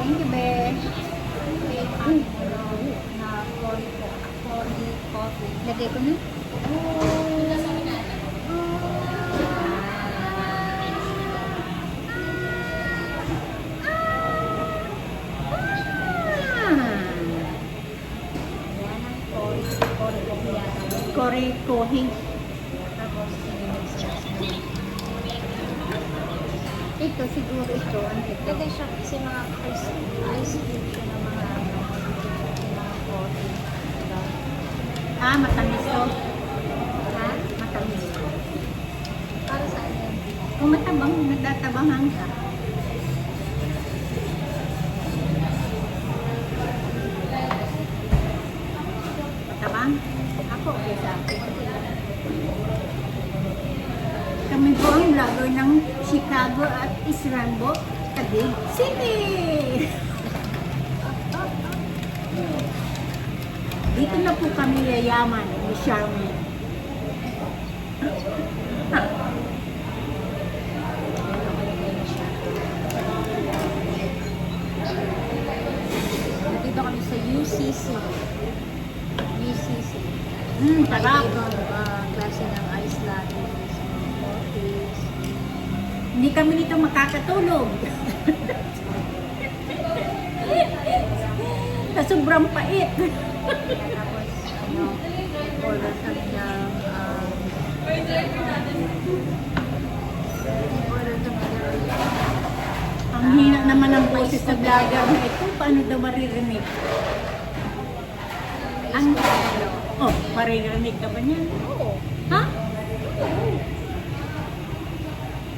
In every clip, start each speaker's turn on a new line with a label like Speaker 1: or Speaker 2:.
Speaker 1: Thank you, Be.
Speaker 2: Na coffee.
Speaker 1: Lagay ko na.
Speaker 2: Yan ang coffee yata.
Speaker 1: Kore kohi.
Speaker 2: Tapos sinimix jasmine.
Speaker 1: Ito, siguro ito. Ano ito?
Speaker 2: Pwede siya kasi mga ice cream siya ng mga coffee.
Speaker 1: Ah, matamis to.
Speaker 2: Ha?
Speaker 1: Matamis.
Speaker 2: Para sa ano?
Speaker 1: Kung matabang, nagtatabangan ka. Matabang? Ako, okay sa akin. Kami po ang vlogger ng Chicago at Isranbo, Taguig City! Dito na po kami yayaman ni Charmy.
Speaker 2: Nandito kami sa UCC. UCC.
Speaker 1: Sarap.
Speaker 2: Ibang klase ng ice lattes, mga coffees.
Speaker 1: Hindi kami dito makakatulog. Sa sobrang pait.
Speaker 2: Tapos, order kami ng order kami ng
Speaker 1: Ang hina naman ng boses sa vlogger na ito. Paano daw maririnig? Ang... Oh, maririnig ka ba niyan?
Speaker 2: Oo.
Speaker 1: Ha?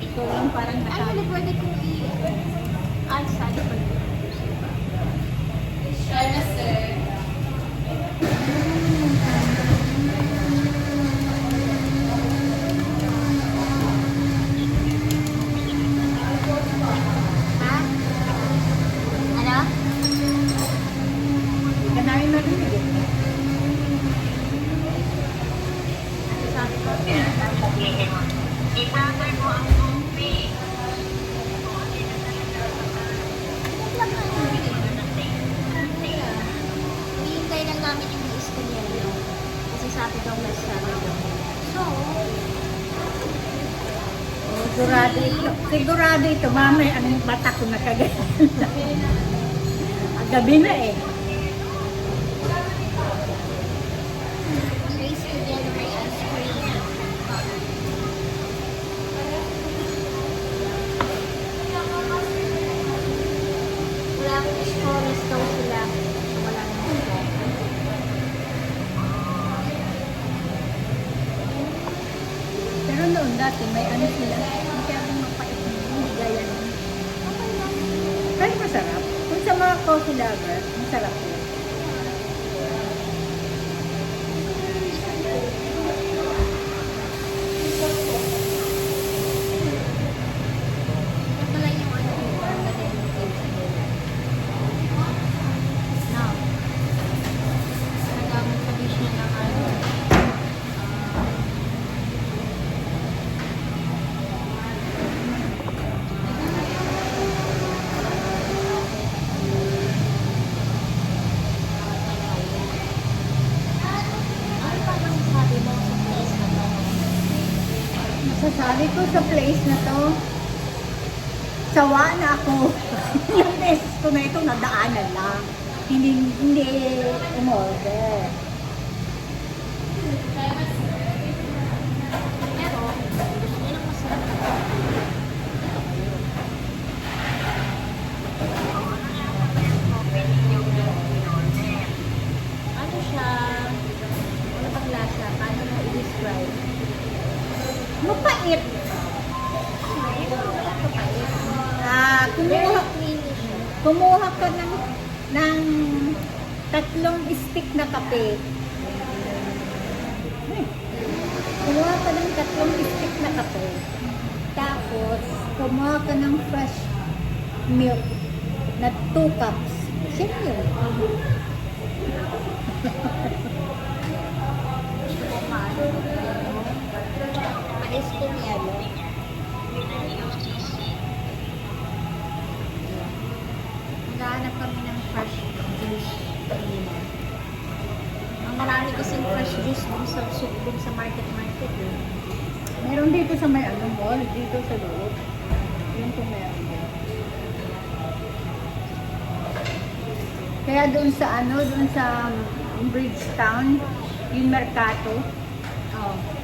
Speaker 1: Ito lang parang
Speaker 2: Ay,
Speaker 1: naka...
Speaker 2: wala pwede kong ay, sana pa. Ha? Ano?
Speaker 1: Hindi ka namin marinig eh.
Speaker 2: Sabi ko,
Speaker 3: Itatay mo ang tubig.
Speaker 2: hihintay lang namin yung i-scan yan. Kasi sabi daw may scanner daw. So,
Speaker 1: Sigurado ito. Sigurado ito. Mamay, anong bata ko nakagaya. Gabi na eh.
Speaker 2: race ko dyan may ice cream. Wala akong stories daw sila. Wala nang stories.
Speaker 1: Pero noon dati, may ano sila. Masyadong mapait na. Hindi gaya nun. Kahit masarap. Kung sa mga coffee lovers, masarap yun.
Speaker 2: Ito pala yung ano, ang ganda yung cake nila. Now, nagamit kami siya ng ano, ano pa bang sabi mo sa place na to?
Speaker 1: Masasabi ko sa place na to, sawa na ako. Yung beses ko na ito, nadaanan lang. Hindi umorder.
Speaker 2: Pero, yun ang masarap na ano siya? Ano bang lasa? Paano mo i-describe?
Speaker 1: Mapait.
Speaker 2: Kapait.
Speaker 1: Ah,
Speaker 2: Very
Speaker 1: kumuha,
Speaker 2: creamy siya.
Speaker 1: kumuha ka ng 3 stick na kape. Kumuha ka ng 3 stick na kape. Tapos, kumuha ka ng fresh milk na 2 cups. Sino yun?
Speaker 2: Gusto ko maano. Mais ko niya, no? Naghahanap kami ng fresh juice kanina. Ang marami kasing fresh juice dun sa market eh.
Speaker 1: Meron dito sa may mall, dito sa loob. Yung kung meron din. Kaya doon sa doon sa Bridgetown, yung Mercato.
Speaker 2: Oh.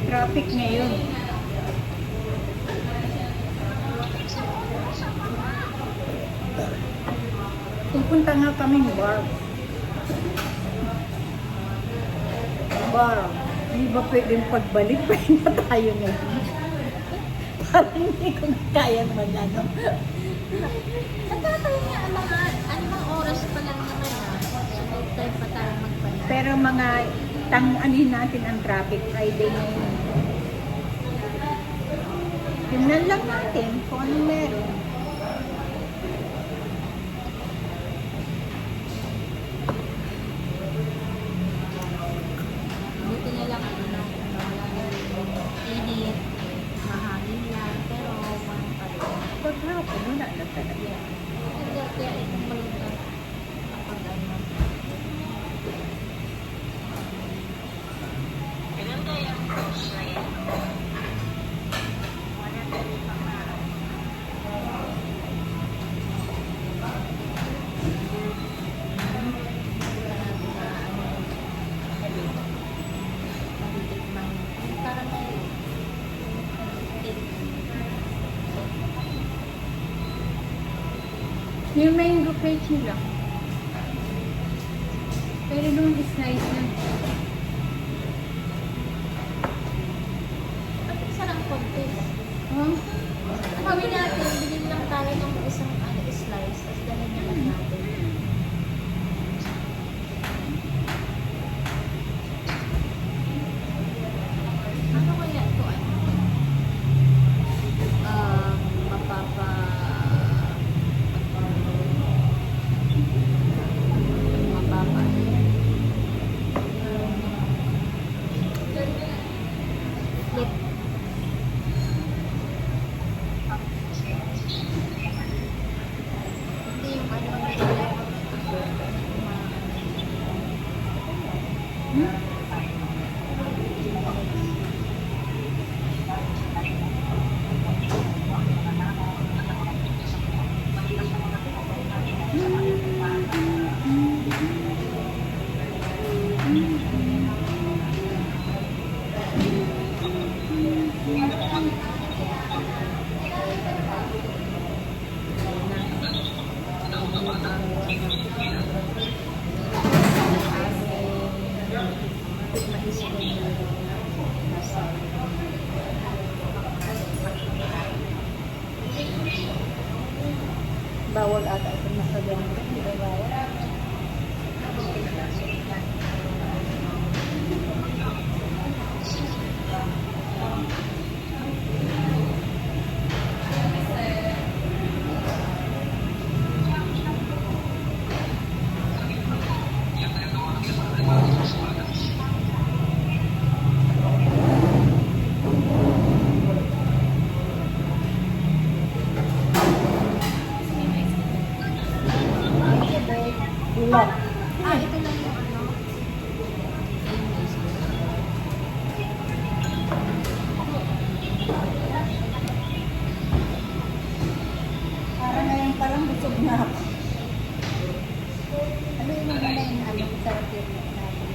Speaker 1: Traffic ngayon. Pupunta nga kaming bar. Bar. Hindi ba pwedeng pagbalik? Pwede na tayo ngayon. Parang hindi ko na kaya mag-ano.
Speaker 2: Nagkataon nga ang mga anong oras pa lang naman So, may time pa tayo magpalit.
Speaker 1: Pero mga tang-anin natin ang traffic Friday ngayon. Tingnan lang natin kung anong meron.
Speaker 2: Buti na lang init, mahangin lang, pero walang pa rin.
Speaker 1: Paghapon, wala na talaga.
Speaker 2: Kaya itong malungkot kapag ano.
Speaker 1: Yung mango cake nila. Pero doon is nice na.
Speaker 2: At isa lang contest.
Speaker 1: Huh?
Speaker 2: Kami natin, bilhin lang tayo ng isang slice, tapos dalhin na lang natin. Ano kaya ito mapapa... mapapa... Lip. Hindi yung
Speaker 1: Bawal ata ito nasa ganito. Hindi ba bawal? Bulak.
Speaker 2: ito lang yung
Speaker 1: Parang ngayon parang busog na ako. Ano yung maganda yung sarap yun natin?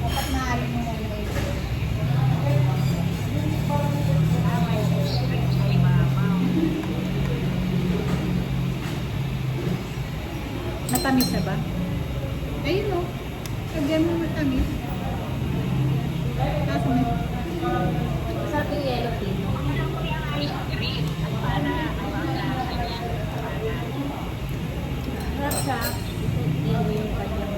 Speaker 1: Dapat naalin mo muna ito. Matamis na ba? Ayun o. Sagyan mo matamis. Kaso may...
Speaker 2: Sabi yung yellow tea. Sarap siya. Ito yung kanyang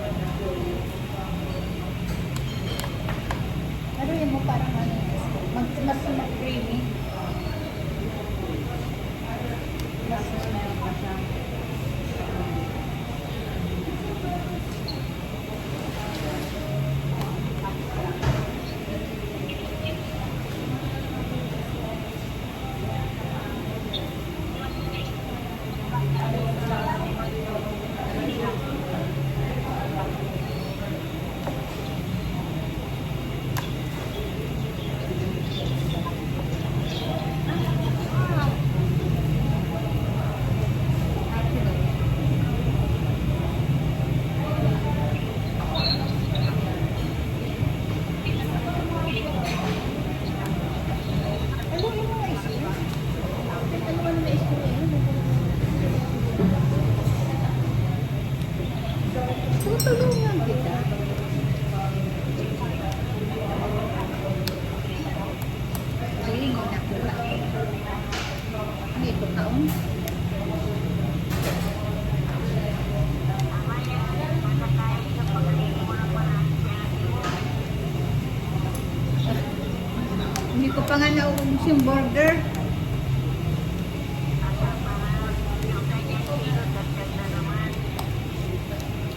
Speaker 1: Hindi ko pa nga naubos yung burger.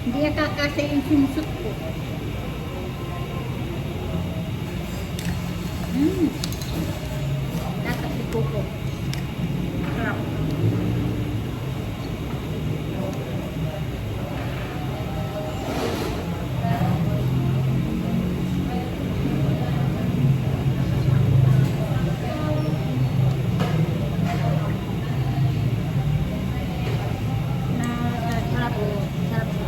Speaker 1: Hindi akakasa yung sinusot ko. Nakasi ko ko.
Speaker 2: Sarap. Sarap po. Sarap po.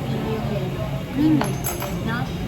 Speaker 2: Hindi yung yan. No?